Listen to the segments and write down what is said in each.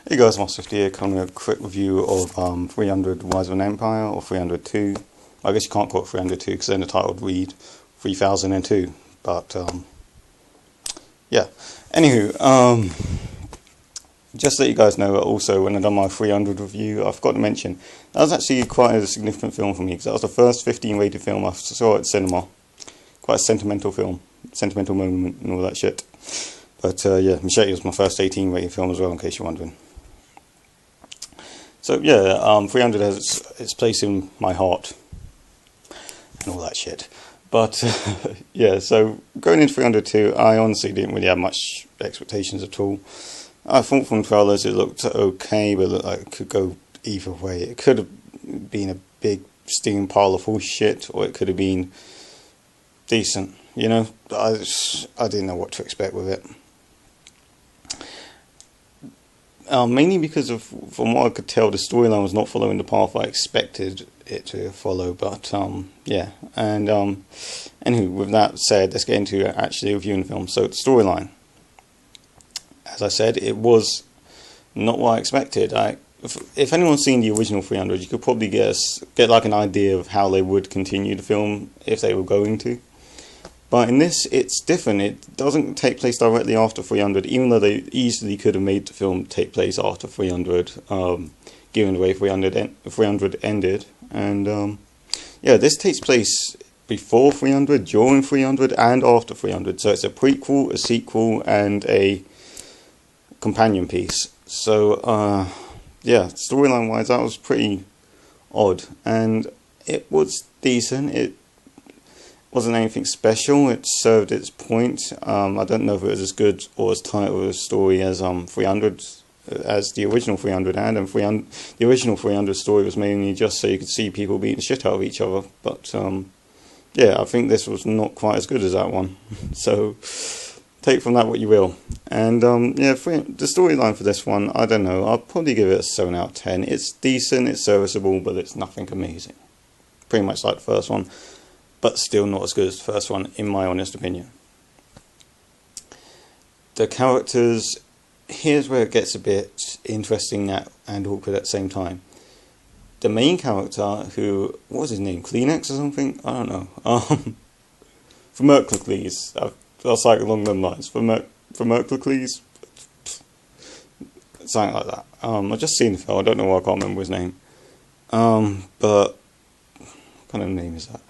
Hey guys, Master50 here, coming with a quick review of 300 Rise of an Empire, or 302. I guess you can't call it 302 because then the title would read 3002, but yeah. Anywho, just to let you guys know, also when I done my 300 review, I forgot to mention, that was actually quite a significant film for me, because that was the first 15 rated film I saw at cinema. Quite a sentimental film, sentimental moment and all that shit. But yeah, Machete was my first 18 rated film as well, in case you're wondering. So yeah, 300 has its place in my heart and all that shit. But yeah, so going into 302, I honestly didn't really have much expectations at all. I thought from trailers it looked okay, but it looked like it could go either way. It could have been a big steaming pile of horse shit, or it could have been decent. You know, I didn't know what to expect with it. Mainly because of, from what I could tell, the storyline was not following the path I expected it to follow. But yeah, and anywho, with that said, let's get into actually reviewing the film. So the storyline, as I said, it was not what I expected. If anyone's seen the original 300, you could probably get like an idea of how they would continue the film if they were going to. But in this, it's different. It doesn't take place directly after 300, even though they easily could have made the film take place after 300, given the way 300 ended. And yeah, this takes place before 300, during 300, and after 300. So it's a prequel, a sequel, and a companion piece. So yeah, storyline-wise, that was pretty odd. And it was decent. It wasn't anything special. It served its point. I don't know if it was as good or as tight of a story as 300, as the original 300 had. And the original 300 story was mainly just so you could see people beating the shit out of each other. But yeah, I think this was not quite as good as that one. So take from that what you will. And yeah, the storyline for this one, I don't know. I'll probably give it a 7 out of 10. It's decent, it's serviceable, but it's nothing amazing. Pretty much like the first one, but still not as good as the first one, in my honest opinion. The characters, here's where it gets a bit interesting and awkward at the same time. The main character, who, what was his name, Kleenex or something? I don't know. Themistocles, that's like along those lines. Themistocles? Something like that. I've just seen the film, I don't know why I can't remember his name. But what kind of name is that?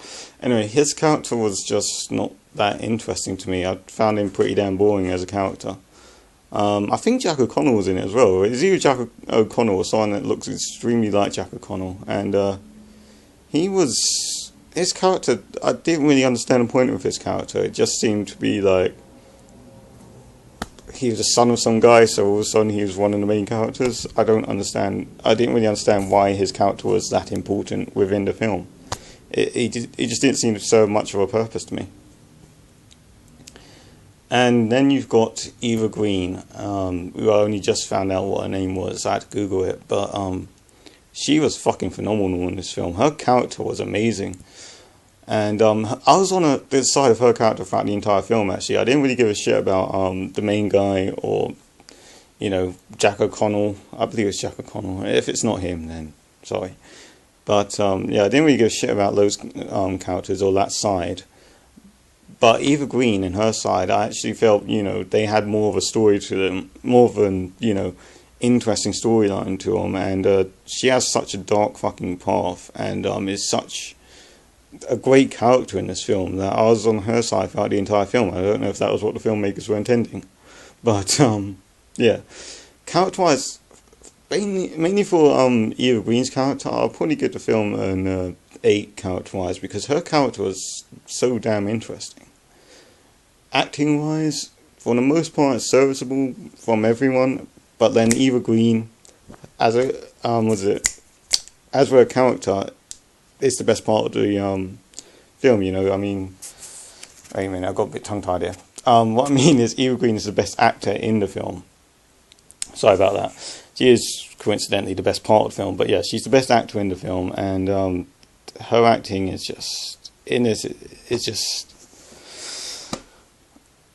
Anyway, his character was just not that interesting to me. I found him pretty damn boring as a character. I think Jack O'Connell was in it as well. It's either Jack O'Connell or someone that looks extremely like Jack O'Connell. And his character, I didn't really understand the point of his character. It just seemed to be like he was the son of some guy, so all of a sudden he was one of the main characters. I didn't really understand why his character was that important within the film. It just didn't seem to serve much of a purpose to me. And then you've got Eva Green, who I only just found out what her name was. I had to Google it, but she was fucking phenomenal in this film. Her character was amazing. And I was on the side of her character throughout the entire film, actually. I didn't really give a shit about the main guy, or, you know, Jack O'Connell. I believe it's Jack O'Connell. If it's not him, then sorry. But yeah, I didn't really give a shit about those characters or that side. But Eva Green and her side, I actually felt, you know, they had more of a story to them, more of an, you know, interesting storyline to them. And she has such a dark fucking path, and is such a great character in this film that I was on her side throughout the entire film. I don't know if that was what the filmmakers were intending, but yeah, character-wise, mainly for Eva Green's character, I'll probably give the film an 8 character-wise, because her character was so damn interesting. Acting-wise, for the most part, it's serviceable from everyone, but then Eva Green, as a her character, is the best part of the film. You know, I mean, wait a minute, I got a bit tongue-tied here. What I mean is, Eva Green is the best actor in the film. Sorry about that. She is coincidentally the best part of the film, but yeah, she's the best actor in the film, and her acting is just, in this, it's just,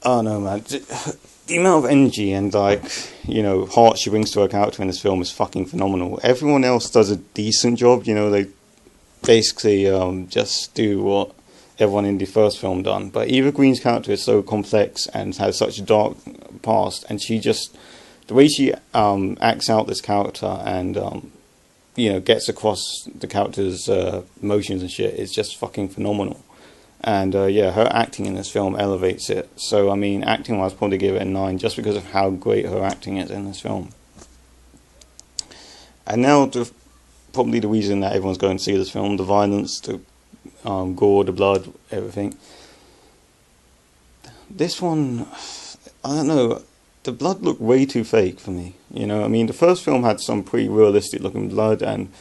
oh no man, the amount of energy and like, you know, heart she brings to her character in this film is fucking phenomenal. Everyone else does a decent job. You know, they basically just do what everyone in the first film done. But Eva Green's character is so complex and has such a dark past, and she just, the way she acts out this character and you know, gets across the character's emotions and shit is just fucking phenomenal. And yeah, her acting in this film elevates it. So I mean, acting wise, probably give it a 9 just because of how great her acting is in this film. And now probably the reason that everyone's going to see this film: the violence, the gore, the blood, everything. This one, I don't know, the blood looked way too fake for me. You know, I mean, the first film had some pretty realistic looking blood, and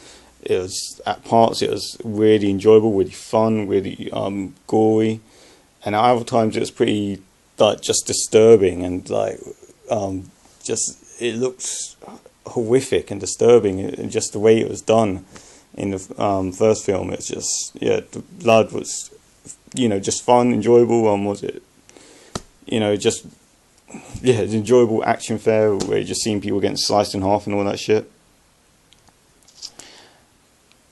it was, at parts, it was really enjoyable, really fun, really gory, and at other times it was pretty, like, just disturbing, and like, just, it looked horrific and disturbing, and just the way it was done in the first film. It's just, yeah, the blood was, you know, just fun, enjoyable. Was it, you know, just, yeah, it's enjoyable action fair where you just seeing people getting sliced in half and all that shit.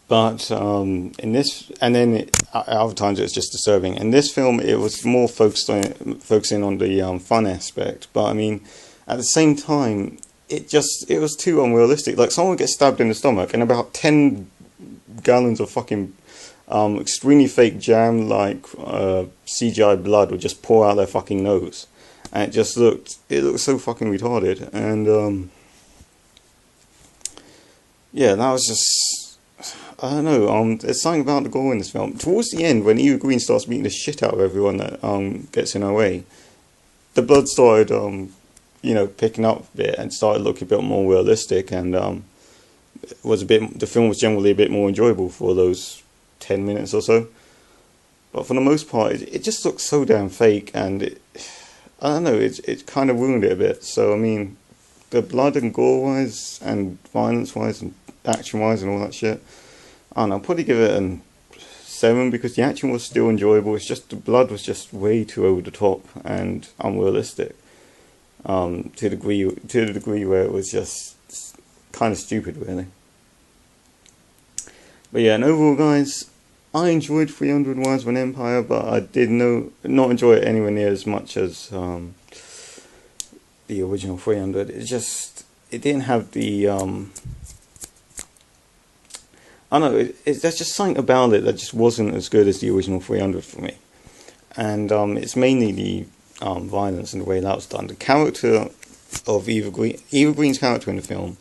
But in this, and then other times it was just disturbing. In this film, it was more focusing on the fun aspect. But I mean, at the same time, it was too unrealistic. Like, someone gets stabbed in the stomach, and about 10 gallons of fucking extremely fake jam, like CGI blood, would just pour out their fucking nose, and it looked so fucking retarded. And yeah, that was just, I don't know. There's something about the gore in this film. Towards the end, when Eva Green starts beating the shit out of everyone that gets in her way, the blood started you know, picking up a bit and started looking a bit more realistic, and the film was generally a bit more enjoyable for those 10 minutes or so. But for the most part, it just looks so damn fake, and I don't know, it kind of ruined it a bit. So I mean, the blood and gore wise and violence wise and action wise and all that shit, I don't know, I'll probably give it a 7 because the action was still enjoyable. It's just the blood was just way too over the top and unrealistic. To the degree where it was just kind of stupid, really. But yeah, and overall, guys, I enjoyed 300 Rise of an Empire, but I did not enjoy it anywhere near as much as the original 300. It didn't have the I don't know. There's just something about it that just wasn't as good as the original 300 for me, and it's mainly the violence and the way that was done. The character of Eva Green's character in the film,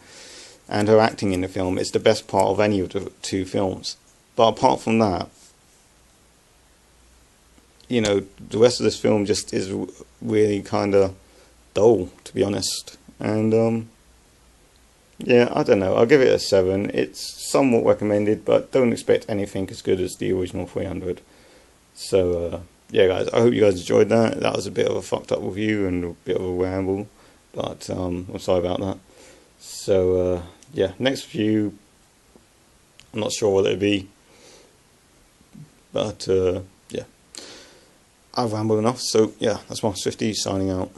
and her acting in the film, is the best part of any of the two films. But apart from that, you know, the rest of this film just is really kind of dull, to be honest. And yeah, I don't know. I'll give it a 7. It's somewhat recommended, but don't expect anything as good as the original 300. So yeah, guys, I hope you guys enjoyed that. That was a bit of a fucked up review and a bit of a ramble, but I'm sorry about that. So yeah, next review, I'm not sure what it'll be, but yeah, I've rambled enough. So yeah, that's Marcus 50 signing out.